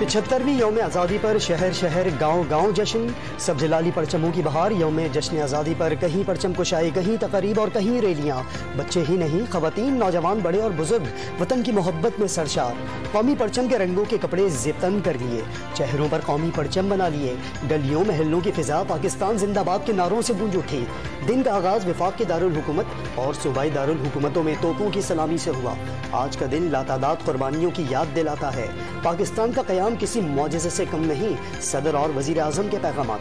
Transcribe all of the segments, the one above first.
75वीं यौम आज़ादी पर शहर शहर गांव गांव जश्न, सब जलाली परचमों की बहार। यौम जश्न आज़ादी पर कहीं परचम कुशाई, कहीं तकरीब और कहीं रैलियां। बच्चे ही नहीं, खवातीन, नौजवान, बड़े और बुजुर्ग वतन की मोहब्बत में सरशार। कौमी परचम के रंगों के कपड़े ज़ितन कर लिए, चेहरों पर कौमी परचम बना लिए। गलियों महलों की फिजा पाकिस्तान जिंदाबाद के नारों से गूंज उठी। दिन का आगाज वफाक के दारुल हुकूमत और सूबाई दारुल हुकूमतों में तोपों की सलामी से हुआ। आज का दिन लातादाद कुर्बानियों की याद दिलाता है। पाकिस्तान का क़याम किसी मौजज़े से कम नहीं। सदर और वज़ीर आज़म के पैगाम।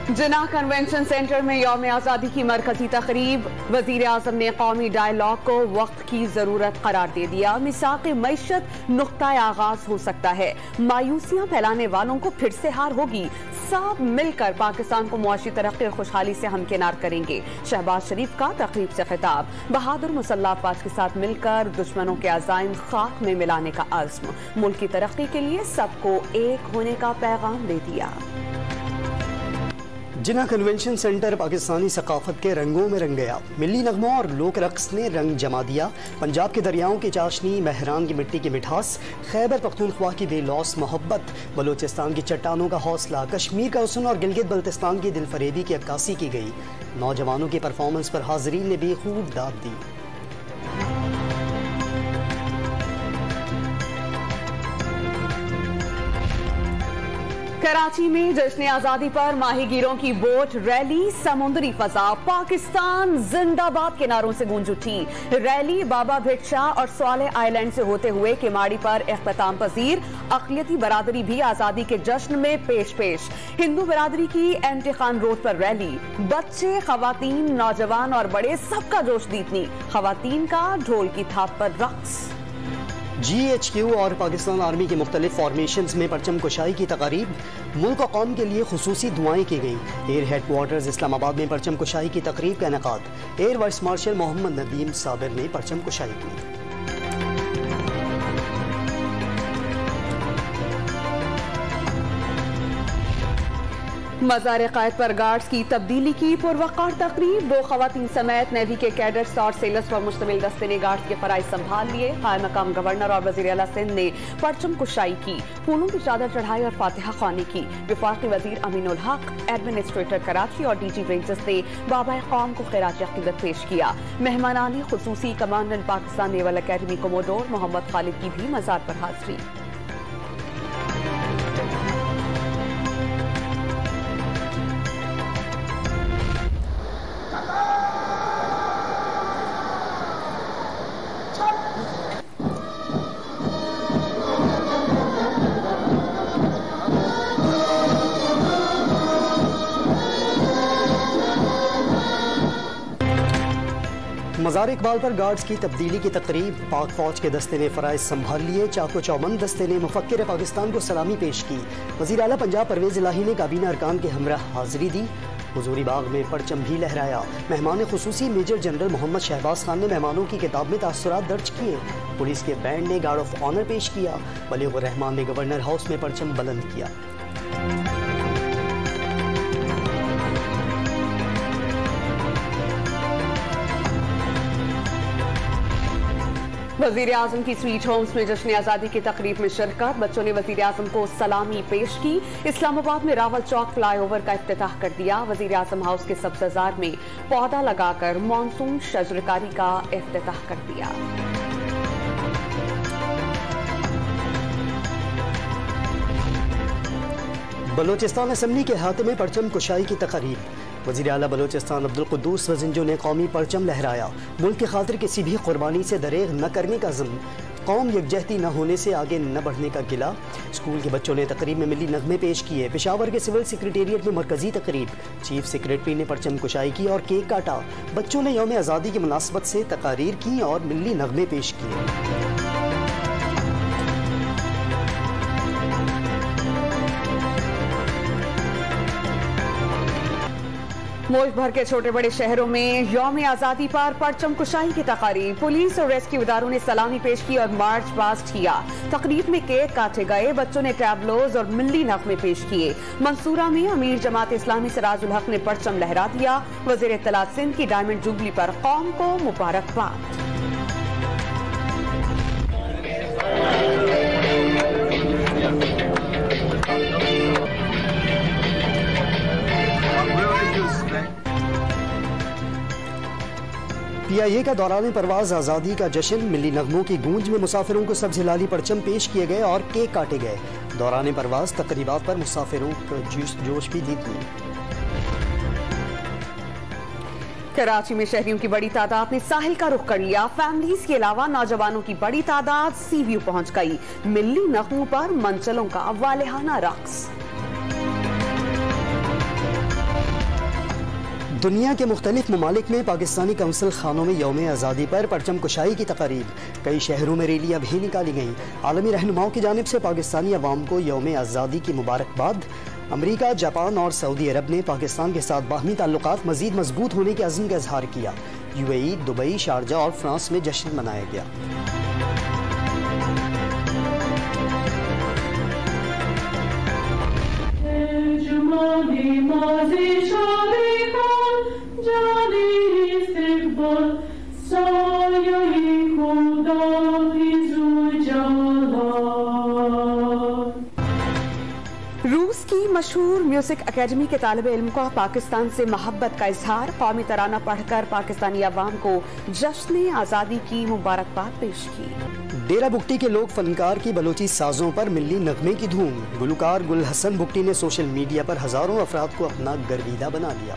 जिन्ना कन्वेंशन सेंटर में यौम आज़ादी की मरकजी तकरीब। वज़ीर आज़म ने कौमी डायलॉग को वक्त की ज़रूरत करार दे दिया। मिसाक़ मईशत नुक्ता आगाज हो सकता है, मायूसियाँ फैलाने वालों को फिर से हार होगी। सब मिलकर पाकिस्तान को मुआशी तरक्की और खुशहाली से हमकिनार करेंगे। शहबाज शरीफ का तकरीब से खिताब। बहादुर मुसल्लह अफवाज के साथ मिलकर दुश्मनों के अज़ाइम खाक में मिलाने का अज़्म। मुल्क की तरक्की के लिए सबको एक होने का पैगाम दे दिया। जिन्ना कन्वेंशन सेंटर पाकिस्तानी सकाफत के रंगों में रंग गया। मिली नगमों और लोक रक्स ने रंग जमा दिया। पंजाब के दरियाओं की चाशनी, महरान की मिट्टी की मिठास, खैबर पख्तूनख्वा की बेलौस मोहब्बत, बलोचिस्तान की चट्टानों का हौसला, कश्मीर का हुस्न और गिलगित बल्तिस्तान की दिलफरेबी की अक्कासी की गई। नौजवानों की परफॉर्मेंस पर हाजरीन ने भी खूब दाद दी। कराची में जश्न आज़ादी पर माहीगीरों की बोट रैली, समुद्री फजा, पाकिस्तान जिंदाबाद के नारों से गूंज उठी। रैली बाबा भिक्षा और स्वाले आइलैंड से होते हुए किमाड़ी पर इख्तिताम पजीर। अक़लियती बरादरी भी आज़ादी के जश्न में पेश पेश। हिंदू बरादरी की एंटी खान रोड पर रैली। बच्चे, खवातीन, नौजवान और बड़े सबका जोश दीदनी। खवातीन का ढोल की थाप पर रक्स। GHQ और पाकिस्तान आर्मी के मुख्तलिफ फॉर्मेशंस में परचम कुशाई की तकारीब। मुल्क और कौम के लिए खुसूसी दुआएं की गई। एयर हेडक्वार्टर्स इस्लामाबाद में परचम कुशाई की तकरीब का इनेकाद। Air vice marshal Mohammad Nadeem Sabir ने परचम कुशाई की। मज़ार क़ायद पर गार्ड्स की तब्दीली की पुरवकार तकरीब। 2 खवातीन समेत नेवी के कैडर्स और सेलर्स पर मुश्तमिल दस्ते ने गार्ड्स के फराइज संभाल लिए। कायम मकाम गवर्नर और वज़ीर आला सिंध ने परचम कुशाई की, फूलों की चादर चढ़ाई और फातिहा ख्वानी की। वफाकी वज़ीर अमीनुल हक, एडमिनिस्ट्रेटर कराची और DG रेंजर्स ने बाबा कौम को खिराज अक़ीदत पेश किया। मेहमानान खुसूसी commandant Pakistan naval academy commodore Mohammad Khalid की भी मज़ार पर हाज़री। मज़ार इकबाल पर गार्ड्स की तब्दीली की तकरीब। पाक फौज के दस्ते ने फराइज संभाल लिए। चाको चौबंद दस्ते ने मुफक्किर पाकिस्तान को सलामी पेश की। वज़ीर आला पंजाब परवेज़ इलाही ने काबीना अरकान के हमरा हाजिरी दी। हुजूरी बाग में परचम भी लहराया। मेहमान खुसूसी मेजर जनरल मोहम्मद शहबाज खान ने मेहमानों की किताब में तासुरात दर्ज किए। पुलिस के बैंड ने गार्ड ऑफ ऑनर पेश किया। बलीगुर रहमान ने गवर्नर हाउस में परचम बुलंद किया। वज़ीर आज़म की स्वीट होम्स में जश्न आज़ादी की तकरीब में शिरकत। बच्चों ने वज़ीर आज़म को सलामी पेश की। इस्लामाबाद में रावल चौक फ्लाईओवर का इफ्तिताह कर दिया। वज़ीर आज़म हाउस के सब्ज़जार में पौधा लगाकर मानसून शजरकारी का इफ्तिताह कर दिया। बलोचिस्तान असम्बली के हाथे में परचम कुशाई की तकरीब। वज़ीर आला बलोचिस्तान अब्दुल कुद्दूस वज़िंजो ने कौमी परचम लहराया। मुल्क की खातिर किसी भी कुर्बानी से दरेग न करने का ज़म्म। कौम यकजहती न होने से आगे न बढ़ने का गिला। स्कूल के बच्चों ने तकरीब में मिली नगमे पेश किए। पेशावर के सिविल सेक्रेटेरिएट में मरकजी तकरीब। चीफ सेक्रेटरी ने परचम कुशाई की और केक काटा। बच्चों ने यौम आज़ादी की मुनासबत से तकारीर की और मिली नगमे पेश किए। मुल्क भर के छोटे बड़े शहरों में यौम आज़ादी पर परचम कुशाई की तकारीब। पुलिस और रेस्क्यू इदारों ने सलामी पेश की और मार्च पास्ट किया। तकरीब में केक काटे गए। बच्चों ने टैबलोज और मिली नगमे पेश किए। मंसूरा में अमीर जमात इस्लामी सिराजुल हक ने परचम लहरा दिया। वज़ीर इत्तलात सिंध की डायमंड जुबली पर कौम को मुबारकबाद। PIA का दौरान परवाज आज़ादी का जश्न, मिली नगमों की गूंज में मुसाफिरों को सब्ज़ हिलाली परचम पेश किए गए और केक काटे गए। दौरान परवाज तकरीबात पर मुसाफिरों को जोश भी दी थी। कराची में शहरियों की बड़ी तादाद ने साहिल का रुख कर लिया। फैमिलीज के अलावा नौजवानों की बड़ी तादाद सी व्यू पहुंच गई। मिली नगमों पर मंचलों का वालिहाना रक्स। दुनिया के मुख्तलिफ ममालिक में पाकिस्तानी कौंसल खानों में यौम आज़ादी पर परचम कुशाई की तकारीब। कई शहरों में रैलियां भी निकाली गईं। आलमी रहनुमाओं की जानिब से पाकिस्तानी अवाम को यौम आज़ादी की मुबारकबाद। अमरीका, जापान और सऊदी अरब ने पाकिस्तान के साथ बाहमी ताल्लुकात मजीद मजबूत होने के अज़्म का इजहार किया। UAE, दुबई, शारजा और फ्रांस में जश्न मनाया गया। रूस की मशहूर म्यूजिक एकेडमी के तालिब इल्म को पाकिस्तान से मोहब्बत का इजहार। कौमी तराना पढ़कर पाकिस्तानी अवाम को जश्न आज़ादी की मुबारकबाद पेश की। डेरा बुगटी के लोक फनकार की बलोची साजों पर मिली नगमे की धूम। गुलकार गुल हसन बुगटी ने सोशल मीडिया पर हजारों अफराद को अपना गर्विदा बना लिया।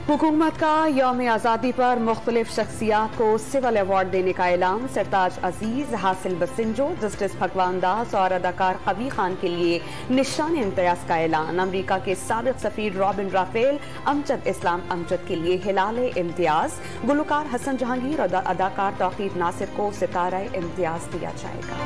हुकूमत का यौम आज़ादी पर मुख्तलिफ शख्सियात को सिविल अवार्ड देने का ऐलान। सरताज अजीज, हासिल बसिंजो, जस्टिस भगवान दास और अदाकार कबीर खान के लिए निशान इम्तियाज का ऐलान। अमरीका के साबिक सफीर रॉबिन राफेल अमजद इस्लाम अमजद के लिए हिलाल इम्तियाज। गुलकार हसन जहांगीर और अदाकार तौकीब नासिर को सितारा इम्तियाज दिया जाएगा।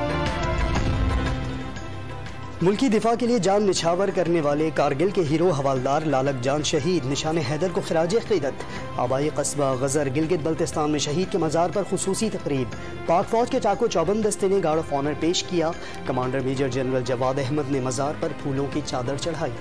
मुल्की दिफा के लिए जान निछावर करने वाले कारगिल के हीरो हवालदार लालक जान शहीद। निशान हैदर को खिराज अक़ीदत। आबाई कस्बा गजर गिलगित बल्तिस्तान में शहीद के मज़ार पर खुसूसी तकरीब। पाक फौज के चाको चौबंद दस्ते ने गार्ड ऑफ ऑनर पेश किया। Commander major general Jawad Ahmed ने मज़ार पर फूलों की चादर चढ़ाई।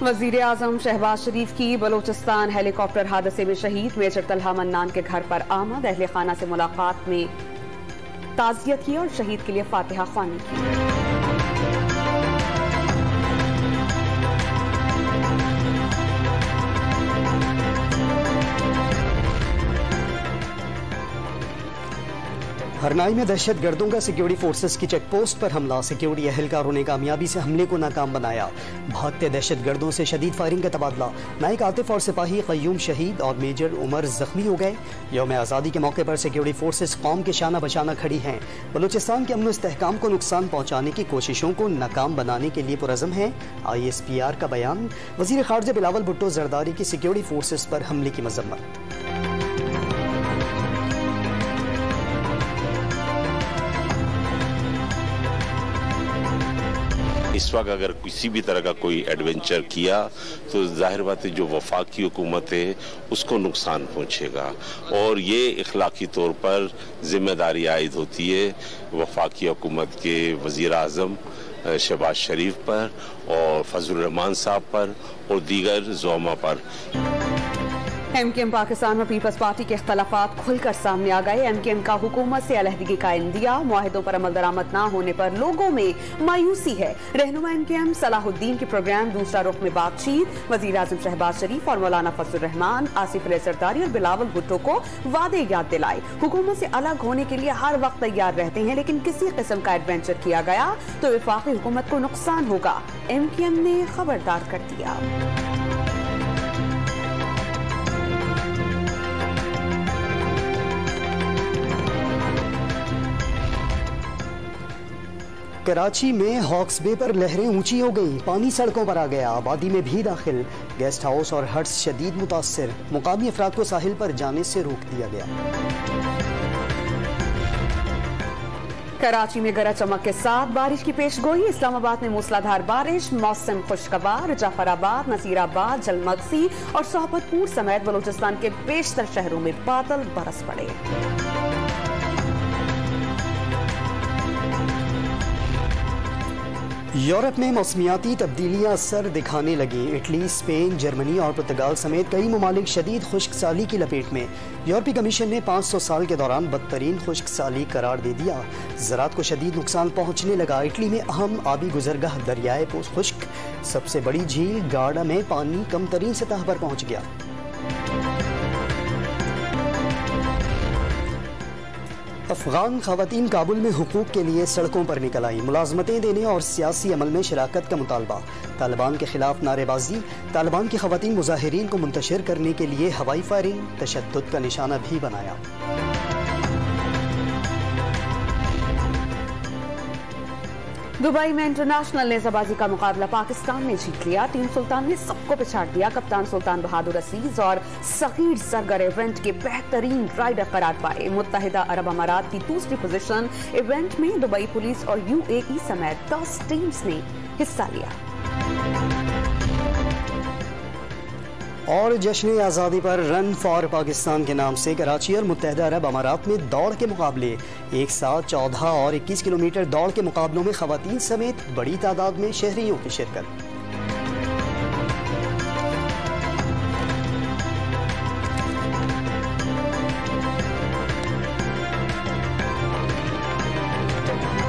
वज़ीर आज़म शहबाज शरीफ की बलोचिस्तान हेलीकॉप्टर हादसे में शहीद मेजर तलहा मन्नान के घर पर आमद। अहले खाना से मुलाकात में ताज़ियत की और शहीद के लिए फातिहा ख्वानी की। हरनाई में दहशत गर्दों का सिक्योरिटी फोर्सेस की चेक पोस्ट पर हमला। सिक्योरिटी एहलकारों ने कामयाबी से हमले को नाकाम बनाया। भागते दहशत गर्दों से शदीद फायरिंग का तबादला। नायक आतिफ और सिपाही क़य्यूम शहीद और मेजर उमर जख्मी हो गए। यौम आज़ादी के मौके पर सिक्योरिटी फोर्सेस कौम के शाना बशाना खड़ी हैं। बलूचिस्तान के अमन इस्तेहकाम को नुकसान पहुँचाने की कोशिशों को नाकाम बनाने के लिए पुरज़म है। ISPR का बयान। वज़ीर ख़ारजा बिलावल भुट्टो जरदारी की सिक्योरिटी फोर्सेस पर हमले की मजम्मत। इस वक्त अगर किसी भी तरह का कोई एडवेंचर किया तो जाहिर बात है जो वफाकी हुकूमत है उसको नुकसान पहुंचेगा और ये इखलाकी तौर पर जिम्मेदारी आयद होती है वफाकी हुकूमत के वज़ीर आज़म शहबाज शरीफ पर और फजलुर रहमान साहब पर और दीगर ज़ोमा पर। MKM पाकिस्तान में पीपल्स पार्टी के इख्तलाफात खुलकर सामने आ गए। MKM का हुकूमत से अलहदगी का इंदिया। मुआहिदों पर अमल दरामद न होने पर लोगों में मायूसी है। रहनुमा MKM सलाहुद्दीन के प्रोग्राम दूसरा रुख में बातचीत। वज़ीर आज़म शहबाज शरीफ और मौलाना फजलुर रहमान, आसिफ अली जरदारी और बिलावल भुट्टो को वादे याद दिलाए। हुकूमत से अलग होने के लिए हर वक्त तैयार रहते हैं, लेकिन किसी किस्म का एडवेंचर किया गया तो वफाकी हुकूमत को नुकसान होगा। MKM ने खबरदार कर दिया। कराची में हॉक्स बे पर लहरें ऊंची हो गईं। पानी सड़कों पर आ गया। आबादी में भी दाखिल। गेस्ट हाउस और हट्स शदीद मुतासिर। मुकामी अफराद को साहिल पर जाने से रोक दिया गया। कराची में गरज चमक के साथ बारिश की पेशगोई। इस्लामाबाद में मूसलाधार बारिश। मौसम खुशगवार। जाफराबाद, नसीराबाद, जलमगसी और सोहबतपुर समेत बलूचिस्तान के बेशतर शहरों में बादल बरस पड़े। यूरोप में मौसमियाती तब्दीलियां असर दिखाने लगी। इटली, स्पेन, जर्मनी और पुर्तगाल समेत कई ममालिक शदीद खुश्क साली की लपेट में। यूरोपीय कमीशन ने 500 साल के दौरान बदतरीन खुश्क साली करार दे दिया। ज़राअत को शदीद नुकसान पहुंचने लगा। इटली में अहम आबी गुजरगाह दरियाए खुश्क, सबसे बड़ी झील गार्डा में पानी कम तरीन सतह पर पहुंच गया। अफगान खवातीन काबुल में हुकूक के लिए सड़कों पर निकल आई। मुलाजमतें देने और सियासी अमल में शराकत का मुतालबा। तालिबान के खिलाफ नारेबाजी। तालिबान की खवातीन मुजाहिरीन को मुंतशिर करने के लिए हवाई फायरिंग, तशद्दुद का निशाना भी बनाया। दुबई में इंटरनेशनल नेज़ाबाजी का मुकाबला पाकिस्तान ने जीत लिया। टीम सुल्तान ने सबको पिछाड़ दिया। कप्तान सुल्तान बहादुर अजीज और सगीर सरगर इवेंट के बेहतरीन राइडर करार पाए। मुत्तहिदा अरब अमारात की दूसरी पोजीशन। इवेंट में दुबई पुलिस और UAE समेत 10 टीम्स ने हिस्सा लिया। और जश्न आज़ादी पर रन फॉर पाकिस्तान के नाम से कराची और मुत्तहिदा अरब अमारात में दौड़ के मुकाबले। एक साथ 14 और 21 किलोमीटर दौड़ के मुकाबलों में खवातीन समेत बड़ी तादाद में शहरियों की शिरकत।